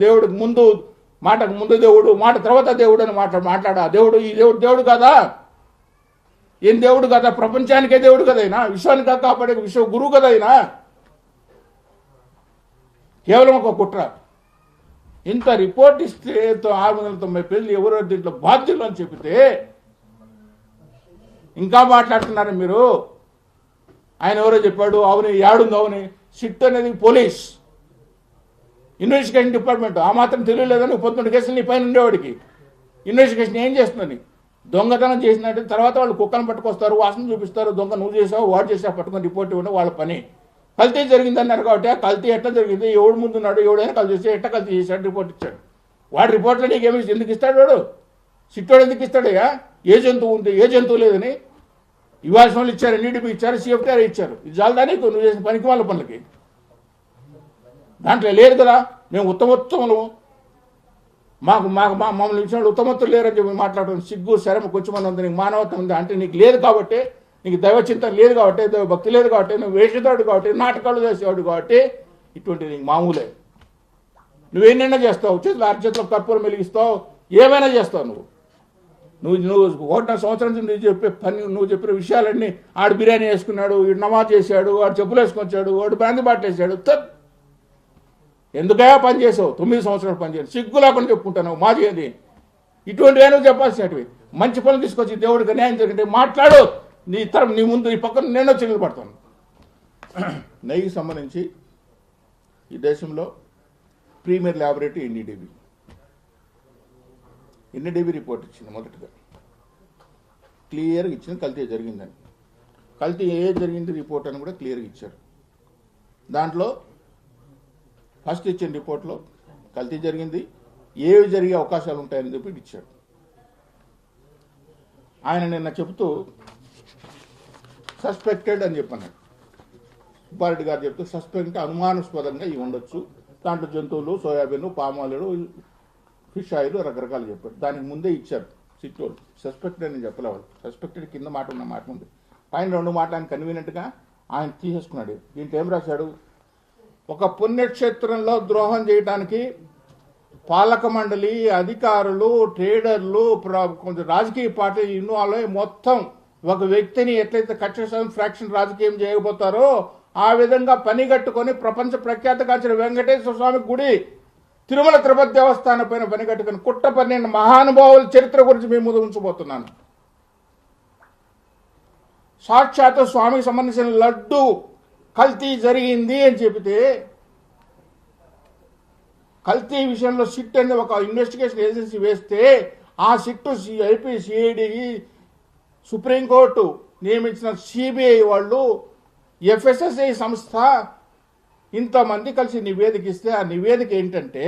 దేవుడికి ముందు మాటకు ముందు దేవుడు, మాట తర్వాత దేవుడు అని మాట్లాడా దేవుడు ఈ దేవుడు కదా? ఏం దేవుడు కదా? ప్రపంచానికే దేవుడు కదైనా, విశ్వానికి కాపాడే విశ్వ గురువు కదైనా. కేవలం ఒక కుట్ర. ఇంత రిపోర్ట్ ఇస్తే 690 పేజీలు ఎవరో దీంట్లో బాధ్యులు అని చెబితే ఇంకా మాట్లాడుతున్నారు మీరు. ఆయన ఎవరో చెప్పాడు, అవును ఏడుంది, అవును సిట్ అనేది పోలీస్ ఇన్వెస్టిగేషన్ డిపార్ట్మెంట్. ఆ మాత్రం తెలియలేదని 19 కేసులు నీ పైన ఉండేవాడికి ఇన్వెస్టిగేషన్ ఏం చేస్తుందని? దొంగతనం చేసినట్టు తర్వాత వాళ్ళు కుక్కను పట్టుకొస్తారు, వాసన చూపిస్తారు, దొంగ నువ్వు చేసావు వాడు చేసావు పట్టుకొని రిపోర్ట్ ఇవ్వడం వాళ్ళ పని. కల్తీ జరిగింది అన్నారు కాబట్టి ఆ కల్తీ ఎట్లా జరిగింది, ఎవడు ముందున్నాడు, ఎవడైనా కల్తీ చేస్తే ఎట్లా కల్తీ చేశాడు రిపోర్ట్ ఇచ్చాడు. వాడు రిపోర్ట్లో నీకేమి ఎందుకు ఇస్తాడు? వాడు సిట్టోడు ఎందుకు ఇస్తాడయ్యా? ఏ జంతువు ఉంది ఏ జంతువు లేదని ఇవ్వాల్సిన వాళ్ళు ఇచ్చారు, ఎన్డీడీపీ ఇచ్చారు, సిఎఫ్టీఆర్ ఇచ్చారు. ఇది చాలదా నీకు నువ్వు చేసిన పనికి వాళ్ళ పనులకి? దాంట్లో లేదు కదా. మేము ఉత్తమోత్తములు, మమ్మల్ని ఇచ్చిన ఉత్తమత్తులు లేరని చెప్పి మాట్లాడడం సిగ్గు శరమ కొంచెం ఉంది. నీకు మానవత్వం ఉంది అంటే నీకు లేదు కాబట్టి, నీకు దైవ చింతన లేదు కాబట్టి, దైవ భక్తి లేదు కాబట్టి, నువ్వు వేషధాడు కాబట్టి, నాటకాలు చేసేవాడు కాబట్టి ఇటువంటి నీకు మామూలే. నువ్వేనైనా చేస్తావు, చేతులు అరచేతిలో కర్పూరం వెలిగిస్తావు, ఏమైనా చేస్తావు. నువ్వు 1 సంవత్సరం నుంచి నువ్వు చెప్పిన విషయాలన్నీ ఆడు బిర్యానీ వేసుకున్నాడు, వీడు నమాజ్ చేశాడు, వాడు చెప్పులు వేసుకొచ్చాడు, వాడు బ్రాంతి బాటిల్ వేసాడు. ఎందుకయా పని చేసావు? 9 సంవత్సరాలు పని చేయాలి, సిగ్గు లేకుండా చెప్పుకుంటాను మాది ఏది? ఇటువంటి ఏమో చెప్పాల్సినవి మంచి పనులు తీసుకొచ్చి దేవుడికి న్యాయం జరిగింటే మాట్లాడు. నీ ముందు నీ పక్కన నేను చెల్లు పడతాను. నెయ్యికి సంబంధించి ఈ దేశంలో ప్రీమియర్ ల్యాబొరేటరీ ఎన్డీడీబీ రిపోర్ట్ ఇచ్చింది. మొదటగా క్లియర్గా ఇచ్చింది కల్తీ జరిగిందని. కల్తీ జరిగింది రిపోర్ట్ అని కూడా క్లియర్గా ఇచ్చారు. దాంట్లో ఫస్ట్ ఇచ్చిన రిపోర్ట్లో కల్తీ జరిగింది, ఏవి జరిగే అవకాశాలు ఉంటాయని చెప్పి ఇచ్చాడు. ఆయన నిన్న చెబుతూ సస్పెక్టెడ్ అని చెప్పన్నాడు. సుబ్బారెడ్డి గారు చెప్తూ సస్పెక్ట్ అనుమానాస్పదంగా ఇవి ఉండొచ్చు, దాంట్లో జంతువులు, సోయాబీన్, పామాయిల్, ఫిష్ ఆయిల్ రకరకాలు చెప్పాడు. దానికి ముందే ఇచ్చారు సిట్టోళ్ళు. సస్పెక్టెడ్ అని చెప్పలేవాళ్ళు. సస్పెక్టెడ్ కింద మాట ఉన్న మాట ఉంది, పైన 2 మాటలు ఆయన కన్వీనియంట్గా ఆయన తీసేసుకున్నాడు. దీంట్లో ఏం రాశాడు? ఒక పుణ్యక్షేత్రంలో ద్రోహం చేయడానికి పాలక మండలి, అధికారులు, ట్రేడర్లు, కొంచెం రాజకీయ పార్టీలు ఇన్వాల్వ్ అయ్యి మొత్తం ఒక వ్యక్తిని ఎట్లయితే కక్ష ఫ్రాక్షన్ రాజకీయం చేయకపోతారో ఆ విధంగా పనిగట్టుకొని ప్రపంచ ప్రఖ్యాతగాంచిన వెంకటేశ్వర స్వామి గుడి, తిరుమల తిరుపతి దేవస్థానం పైన పనిగట్టుకొని కుట్ర పన్నెండు మహానుభావుల చరిత్ర గురించి మేము ముందు ఉంచబోతున్నాను. సాక్షాత్ స్వామికి సంబంధించిన లడ్డు కల్తీ జరిగింది అని చెబితే, కల్తీ విషయంలో సిట్ అనేది ఒక ఇన్వెస్టిగేషన్ ఏజెన్సీ వేస్తే ఆ సిట్టు ఐపీ, సిఐడి, సుప్రీంకోర్టు నియమించిన సిబిఐ వాళ్ళు, ఎఫ్ఎస్ఎస్ఐ సంస్థ ఇంతమంది కలిసి నివేదిక ఇస్తే ఆ నివేదిక ఏంటంటే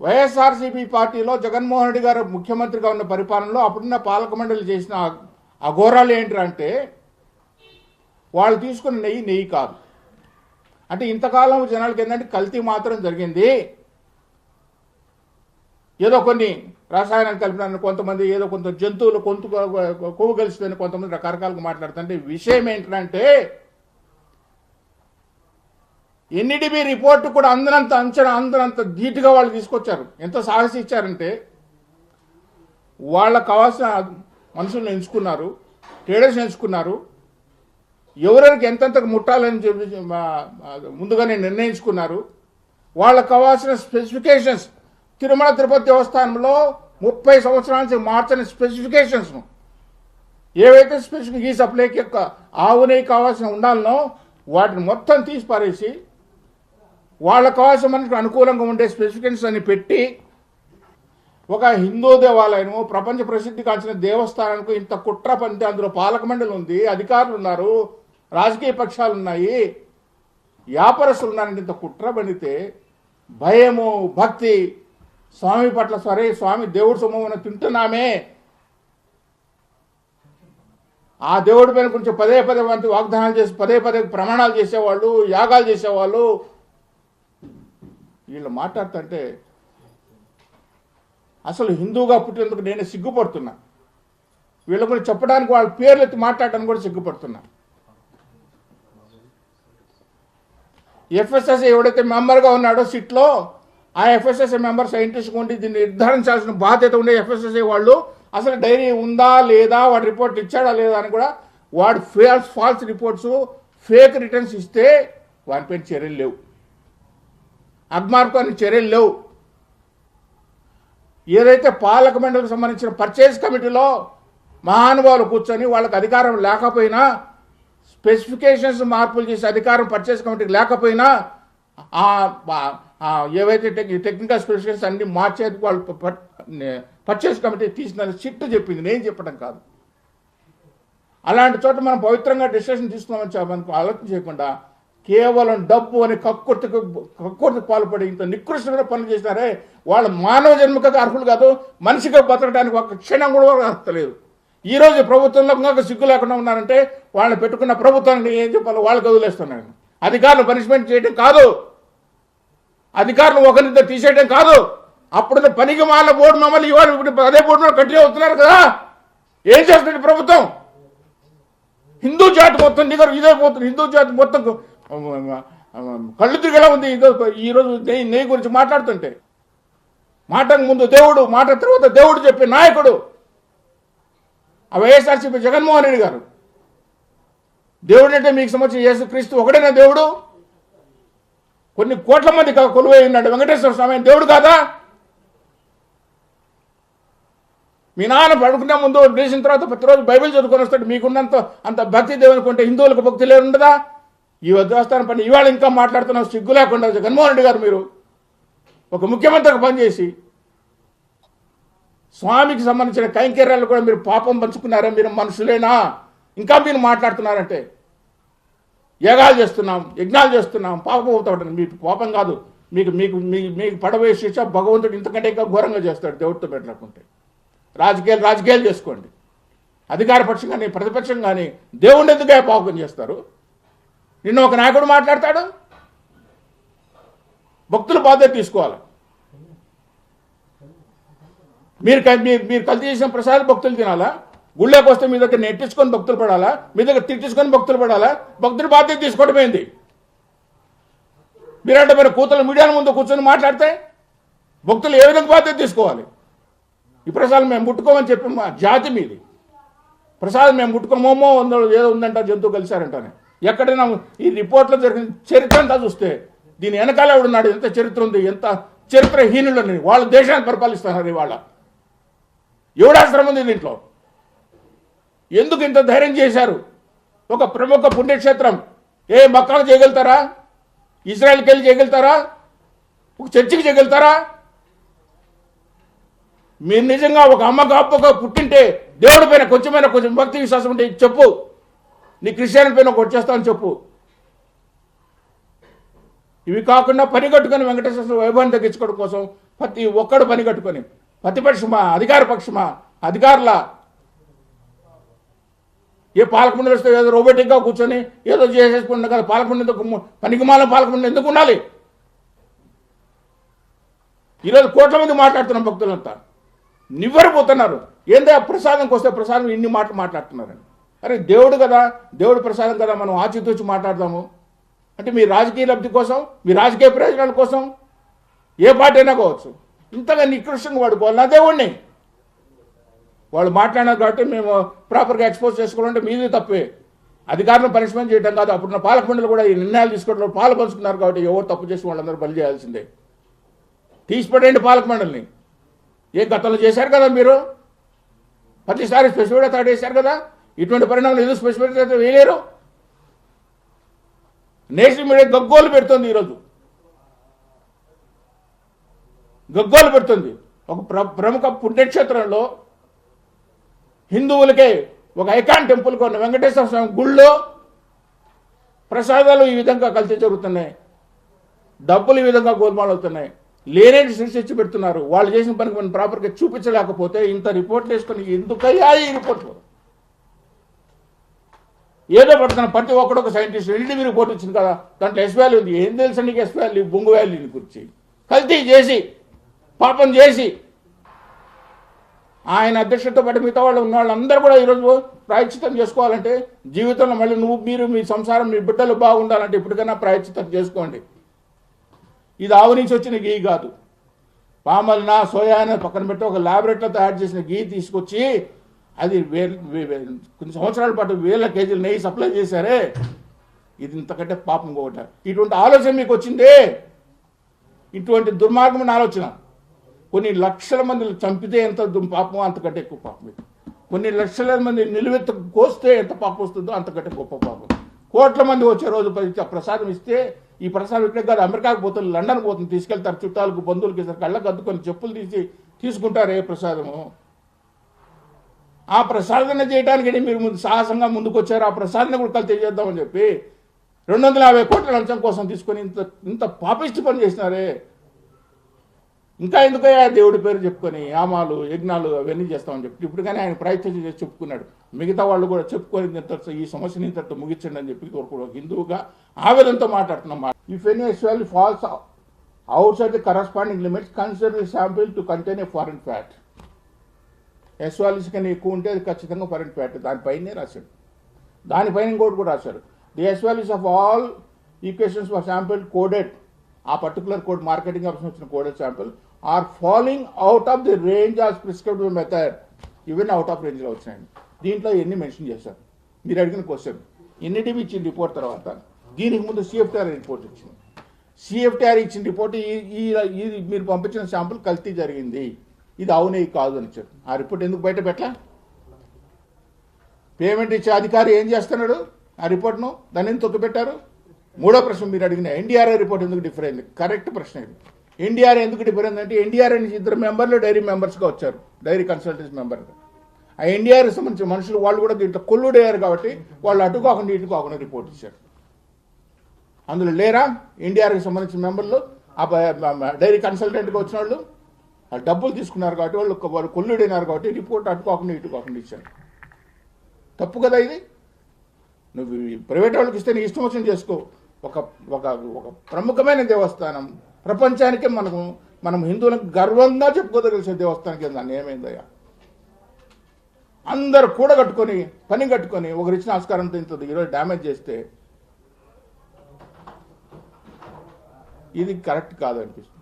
వైఎస్ఆర్సీపీ పార్టీలో జగన్మోహన్ రెడ్డి గారు ముఖ్యమంత్రిగా ఉన్న పరిపాలనలో అప్పుడున్న పాలక మండలి చేసిన అఘోరాలు ఏంటంటే వాళ్ళు తీసుకున్న నెయ్యి కాదు. అంటే ఇంతకాలం జనాలకి ఏంటంటే కల్తీ మాత్రం జరిగింది, ఏదో కొన్ని రసాయనాలు కలిపిన కొంతమంది, ఏదో కొంత జంతువులు కొవ్వు కలిసిపోయిన కొంతమంది రకరకాలుగా మాట్లాడుతుంటే విషయం ఏంటంటే ఎన్డీడీబీ రిపోర్టు కూడా అందరంత ధీటుగా వాళ్ళు తీసుకొచ్చారు. ఎంత సాహసి ఇచ్చారంటే వాళ్ళకు కావాల్సిన మనుషులను ఎంచుకున్నారు, ట్రేడర్స్ ఎంచుకున్నారు, ఎవరికి ఎంతెంతకు ముట్టాలని చెప్పి ముందుగానే నిర్ణయించుకున్నారు. వాళ్ళకు కావాల్సిన స్పెసిఫికేషన్స్ తిరుమల తిరుపతి దేవస్థానంలో 30 సంవత్సరాల నుంచి మార్చని స్పెసిఫికేషన్స్ను ఏవైతే స్పెసిఫిక్ ఈ సప్లైకి యొక్క ఆవు నెయ్యి కావాల్సిన ఉండాలనో వాటిని మొత్తం తీసి పారేసి వాళ్ళకు కావాల్సిన మనకు అనుకూలంగా ఉండే స్పెసిఫికేషన్స్ అని పెట్టి ఒక హిందూ దేవాలయము, ప్రపంచ ప్రసిద్ధి కాల్చిన దేవస్థానానికి ఇంత కుట్ర పంటే అందులో పాలక మండలి ఉంది, అధికారులు ఉన్నారు, రాజకీయ పక్షాలు ఉన్నాయి, వ్యాపారస్తులు ఉన్నారంటే ఇంత కుట్ర పడితే భయము, భక్తి స్వామి పట్ల, సరే స్వామి దేవుడు సొమ్ము తింటున్నామే, ఆ దేవుడి పైన కొంచెం పదే వంటి వాగ్దానాలు చేసి పదే ప్రమాణాలు చేసేవాళ్ళు, యాగాలు చేసేవాళ్ళు వీళ్ళు మాట్లాడుతుంటే అసలు హిందూగా పుట్టినందుకు నేను సిగ్గుపడుతున్నా. వీళ్ళ గురించి చెప్పడానికి వాళ్ళ పేర్లు ఎత్తి మాట్లాడడానికి కూడా సిగ్గుపడుతున్నా. ఎఫ్ఎస్ఎస్ఐ ఎవడైతే మెంబర్గా ఉన్నాడో సిట్లో ఆ ఎఫ్ఎస్ఎస్ఐ మెంబర్ సైంటిస్ట్ ఉండి దీన్ని నిర్ధారించాల్సిన బాధ్యత ఉండే ఎఫ్ఎస్ఎస్ఐ వాళ్ళు అసలు డైరీ ఉందా లేదా, వాడు రిపోర్ట్ ఇచ్చాడా లేదా అని కూడా వాడు ఫాల్స్ రిపోర్ట్స్ ఫేక్ రిటర్న్స్ ఇస్తే వారిపైన చర్యలు లేవు, అగ్మార్కానికి చర్యలు లేవు. ఏదైతే పాలక మండలికి సంబంధించిన పర్చేజ్ కమిటీలో మహానుభావులు కూర్చొని వాళ్ళకి అధికారం లేకపోయినా, స్పెసిఫికేషన్స్ మార్పులు చేసే అధికారం పర్చేజ్ కమిటీకి లేకపోయినా ఏవైతే టెక్నికల్ స్పెసిఫికేషన్స్ అన్ని మార్చేది వాళ్ళు పర్చేజ్ కమిటీ తీసిన చిట్టు చెప్పింది, నేను చెప్పడం కాదు. అలాంటి చోట మనం పవిత్రంగా డిసిషన్ తీసుకున్నామని మనకు ఆలోచన చేయకుండా కేవలం డబ్బు అని కక్కుర్తికి పాల్పడి ఇంత నికృష్టమైన పనులు చేసినారే, వాళ్ళ మానవ జన్మకు అర్హులు కాదు, మనిషిగా బతకడానికి ఒక క్షణం కూడా అర్హత లేదు. ఈరోజు ప్రభుత్వంలో ఇంకా సిగ్గు లేకుండా ఉన్నారంటే వాళ్ళని పెట్టుకున్న ప్రభుత్వానికి ఏం చెప్పాలో వాళ్ళకి వదిలేస్తున్నాను. అధికారులు పనిష్మెంట్ చేయడం కాదు, అధికారులు ఒకరిద్దరు తీసేయడం కాదు, అప్పుడు పనికి మాల బోర్డు మమ్మల్ని ఇవాళ అదే బోర్డు కంటిన్యూ అవుతున్నారు కదా. ఏం చేస్తుంది ప్రభుత్వం? హిందూ జాతి మొత్తం ఇదైపోతుంది, హిందూ జాతి మొత్తం కళ్ళు తిరిగేలా ఉంది ఈరోజు నెయ్యి గురించి మాట్లాడుతుంటే. మాటకు ముందు దేవుడు, మాట తర్వాత దేవుడు చెప్పే నాయకుడు వైఎస్ఆర్సీపీ జగన్మోహన్ రెడ్డి గారు. దేవుడు అంటే మీకు సంబంధించిన యేసుక్రీస్తు ఒకడైనా దేవుడు? కొన్ని కోట్ల మంది కొలువై ఉన్నాడు వెంకటేశ్వర స్వామి దేవుడు కాదా? మీ నాన్న పడుకునే ముందు లేచిన తర్వాత ప్రతిరోజు బైబిల్ చదువుకొని వస్తాడు. మీకున్నంత అంత భక్తి దేవునికి ఉంటే హిందువులకు భక్తి లేదు ఉండదా? ఈ దేవస్థానం పని ఇవాళ ఇంకా మాట్లాడుతున్నాం సిగ్గు లేకుండా. జగన్మోహన్ రెడ్డి గారు మీరు ఒక ముఖ్యమంత్రికి పనిచేసి స్వామికి సంబంధించిన కైంకర్యాలు కూడా మీరు పాపం పంచుకున్నారా? మీరు మనుషులేనా? ఇంకా మీరు మాట్లాడుతున్నారంటే యాగాలు చేస్తున్నాం, యజ్ఞాలు చేస్తున్నాం, పాపం అవుతాడు. మీకు పాపం కాదు, మీకు మీకు మీకు పడవే శిక్ష భగవంతుడు ఇంతకంటే ఇంకా ఘోరంగా చేస్తాడు దేవుడితో పెట్టలేకుంటే. రాజకీయాలు చేసుకోండి. అధికార పక్షం కానీ ప్రతిపక్షం కానీ దేవుడిని ఎందుకే పాపం చేస్తారు? నిన్న ఒక నాయకుడు మాట్లాడతాడు, భక్తుల బాధ్యత తీసుకోవాలి. మీరు కల్తీ చేసిన ప్రసాద భక్తులు తినాలా? గుళ్ళోకి వస్తే మీ దగ్గర నెట్టించుకొని భక్తులు పడాలా? మీ దగ్గర తిట్టించుకొని భక్తులు పడాలా? భక్తుల బాధ్యత తీసుకోవడం ఏంది? మీరంటే మీరు కూతురు మీడియా ముందు కూర్చొని మాట్లాడితే భక్తులు ఏ విధంగా బాధ్యత తీసుకోవాలి? ఈ ప్రసాదం మేము ముట్టుకోమని చెప్పి మా జాతి మీది. ప్రసాదం మేము ముట్టుకోమోమో ఏదో ఉందంట, జంతువు కలిశారంటానే. ఎక్కడైనా ఈ రిపోర్ట్లో జరిగిన చరిత్ర అంతా చూస్తే దీని వెనకాల ఎవడున్నాడు, ఎంత చరిత్ర ఉంది, ఎంత చరిత్రహీనులని వాళ్ళ దేశాన్ని పరిపాలిస్తున్నారు. ఇవాళ ఎవడాశ్రమం ఉంది దీంట్లో? ఎందుకు ఇంత ధైర్యం చేశారు? ఒక ప్రముఖ పుణ్యక్షేత్రం మక్కాకు చేయగలుగుతారా? ఇజ్రాయెల్కి వెళ్ళి చేయగలుగుతారా? ఒక చర్చికి చేయగలుగుతారా? మీరు నిజంగా ఒక అమ్మకు అప్పగా పుట్టింటే దేవుడి పైన కొంచెం భక్తి విశ్వాసం ఉంటే చెప్పు. నీ క్రిస్టియన్ పైన ఒకటి చేస్తానని చెప్పు. ఇవి కాకుండా పని కట్టుకొని వెంకటేశ్వర వైభవాన్ని తగ్గించుకోవడం కోసం ప్రతి ఒక్కడు పని కట్టుకొని, ప్రతిపక్షమా అధికార పక్షమా, అధికారుల ఏ పాలకమండలి వస్తే ఏదో రోబోటిక్గా కూర్చొని ఏదో చేసేసుకుంటున్నా కదా. పాలకమండలి పనికిమాల పాలకమండలి ఎందుకు ఉండాలి? ఈరోజు కోట్ల మంది మాట్లాడుతున్నాం భక్తులంతా నివ్వరిపోతున్నారు. ఏందో ప్రసాదంకి వస్తే ప్రసాదం ఇన్ని మాటలు మాట్లాడుతున్నారని. అరే దేవుడు కదా, దేవుడు ప్రసాదం కదా, మనం ఆచితూచి మాట్లాడదాము అంటే మీ రాజకీయ లబ్ధి కోసం, మీ రాజకీయ ప్రయోజనాల కోసం ఏ పార్టీ అయినా కావచ్చు ఇంతగా నికృష్టంగా వాడుకోవాలి. నా దేవుడిని వాళ్ళు మాట్లాడినారు కాబట్టి మేము ప్రాపర్గా ఎక్స్పోజ్ చేసుకోవాలంటే మీది తప్పే. అధికారులను పనిష్మెంట్ చేయడం కాదు. అప్పుడున్న పాలక మండలి కూడా ఈ నిర్ణయాలు తీసుకోవడంలో పాలు పంచుకున్నారు కాబట్టి ఎవరు తప్పు చేసి వాళ్ళందరూ బలి చేయాల్సిందే. తీసిపడేయండి పాలక మండలిని. గతంలో చేశారు కదా మీరు, ప్రతిసారి స్పెసిఫిక్గా తాడేశారు కదా. ఇటువంటి పరిణామాలు ఎందుకు స్పెసిఫిక్ అయితే వేయలేరు? నేషనల్ మీడియా గగ్గోలు పెడుతుంది, ఈరోజు గగ్గోలు పెడుతుంది. ఒక ప్రముఖ పుణ్యక్షేత్రంలో హిందువులకే ఒక ఐకాన్ టెంపుల్ కొన్న వెంకటేశ్వర స్వామి గుళ్ళో ప్రసాదాలు ఈ విధంగా కల్తీ జరుగుతున్నాయి, డబ్బులు ఈ విధంగా గోల్మాలు అవుతున్నాయి, లేనేటి సృష్టించి పెడుతున్నారు. వాళ్ళు చేసిన పనికి మనం ప్రాపర్గా చూపించలేకపోతే ఇంత రిపోర్ట్లు వేసుకొని ఎందుకయ్యా ఈ రిపోర్ట్లు? ఏదో పడుతున్నా ప్రతి ఒక్కడు ఒక సైంటిస్ట్ ఎన్డీటీవీ రిపోర్ట్ వచ్చింది కదా, దాంట్లో ఎస్ వాల్యూ ఉంది. ఏం తెలుసు నీకు ఎస్ వాల్యూ, బొంగు వాల్యూని గురించి? కల్తీ చేసి పాపం చేసి ఆయన అధ్యక్షుడితో పాటు మిగతా వాళ్ళు ఉన్న వాళ్ళందరూ కూడా ఈరోజు ప్రాయశ్చిత్తం చేసుకోవాలంటే జీవితంలో మళ్ళీ మీరు మీ సంసారం మీ బిడ్డలు బాగుండాలంటే ఇప్పటికైనా ప్రాయశ్చిత్తం చేసుకోండి. ఇది ఆవు నుంచి వచ్చిన గీ కాదు. పామల్న సోయాన పక్కన పెట్టి ఒక ల్యాబొరేటరీలో తయారు చేసిన గీ తీసుకొచ్చి అది కొన్ని సంవత్సరాల పాటు వేల కేజీలు నెయ్యి సప్లై చేశారే, ఇది ఇంతకంటే పాపం ఒకట. ఇటువంటి ఆలోచన మీకు వచ్చిందే, ఇటువంటి దుర్మార్గమైన ఆలోచన. కొన్ని లక్షల మంది చంపితే ఎంత పాపమో అంతకంటే ఎక్కువ పాపం. కొన్ని లక్షల మంది నిలువెత్తు కోస్తే ఎంత పాపం వస్తుందో అంతకంటే గొప్ప పాపం. కోట్ల మంది వచ్చే రోజు ప్రసాదం ఇస్తే ఈ ప్రసాదం ఇక్కడే కాదు, అమెరికాకు పోతుంది, లండన్ పోతుంది, తీసుకెళ్తారు చుట్టాలకు బంధువులకి ఇస్తారు, కళ్ళకు అద్దుకొని చెప్పులు తీసి తీసుకుంటారు ఏ ప్రసాదము. ఆ ప్రసాదన చేయడానికి మీరు సాహసంగా ముందుకు వచ్చారు. ఆ ప్రసాదన కూడా కల్తీ చేద్దామని చెప్పి 250 కోట్ల లంచం కోసం తీసుకొని ఇంత పాపిష్టి పని చేసినారే. ఇంకా ఎందుకయ్యా దేవుడి పేరు చెప్పుకొని యామాలు యజ్ఞాలు అవన్నీ చేస్తామని చెప్పి ఇప్పుడు కానీ ఆయన ప్రయత్నం చేసి చెప్పుకున్నాడు. మిగతా వాళ్ళు కూడా చెప్పుకొని ఈ సమస్యని ఇంతటితో ముగించండి అని చెప్పి కోరుకోవడం హిందువుగా ఆవేదనతో మాట్లాడుతున్నాం. If any S value falls outside the corresponding limits, consider the sample to contain a foreign fat. ఎస్యువల్స్ కన్నా ఎక్కువ ఉంటే అది ఖచ్చితంగా ఫారెన్ ఫ్యాట్. దానిపైనే రాశాడు, దానిపైన ఇంకోటి కూడా రాశాడు. The S values of all equations for sample coded, ఆ పర్టికులర్ కోడ్ మార్కెటింగ్ ఆప్షన్ వచ్చిన coded sample are following out of the range of prescribed method. ఇవన్నీ అవుట్ ఆఫ్ రేంజ్లో వచ్చినాయండి. దీంట్లో ఎన్ని మెన్షన్ చేశారు? మీరు అడిగిన క్వశ్చన్ ఎన్నిటివి ఇచ్చిన రిపోర్ట్ తర్వాత దీనికి ముందు సిఎఫ్టీఆర్ రిపోర్ట్ ఇచ్చింది. సిఎఫ్టీఆర్ ఇచ్చిన రిపోర్ట్ ఈ మీరు పంపించిన శాంపుల్ కల్తీ జరిగింది, ఇది అవునే కాదు అని చెప్పి ఆ రిపోర్ట్ ఎందుకు బయట పెట్టలా? పేమెంట్ ఇచ్చే అధికారి ఏం చేస్తున్నాడు? ఆ రిపోర్ట్ను దాన్ని ఎందుకు తొక్కిపెట్టారు? మూడో ప్రశ్న మీరు అడిగిన ఎన్డీఆర్ఐ రిపోర్ట్ ఎందుకు డిఫర్ అయింది? కరెక్ట్ ప్రశ్న ఇది. ఎన్డీఆర్ఐ ఎందుకు డిఫర్ అయింది అంటే ఎన్డీఆర్ఐ నుంచి 2 మెంబర్లు డైరీ మెంబర్స్గా వచ్చారు, డైరీ కన్సల్టెన్సీ మెంబర్గా. ఆ ఎన్డీఆర్ఐ సంబంధించిన మనుషులు వాళ్ళు కూడా దీంట్లో కొల్లుడయ్యారు కాబట్టి వాళ్ళు అటుకోకుండా ఇటుకోకుండా రిపోర్ట్ ఇచ్చారు. అందులో లేరా ఎన్డీఆర్ఐకి సంబంధించిన మెంబర్లు? ఆ డైరీ కన్సల్టెంట్గా వచ్చిన వాళ్ళు డబ్బులు తీసుకున్నారు కాబట్టి వాళ్ళు కొల్లుడైనారు కాబట్టి రిపోర్ట్ అటుకోకుండా ఇటుకోకుండా ఇచ్చారు. తప్పు కదా ఇది. నువ్వు ప్రైవేట్ వాళ్ళకి ఇస్తే నీ ఇష్టం వచ్చిన చేసుకో. ఒక ఒక ఒక ప్రముఖమైన దేవస్థానం, ప్రపంచానికే మనం హిందువులకు గర్వంగా చెప్పుకోదగలిసిన దేవస్థానానికి దాన్ని ఏమైందయ్యా? అందరు కూడగట్టుకొని పని కట్టుకొని ఒకరు ఇచ్చిన ఆస్కారంతో ఇంత ఈరోజు డ్యామేజ్ చేస్తే ఇది కరెక్ట్ కాదనిపిస్తుంది.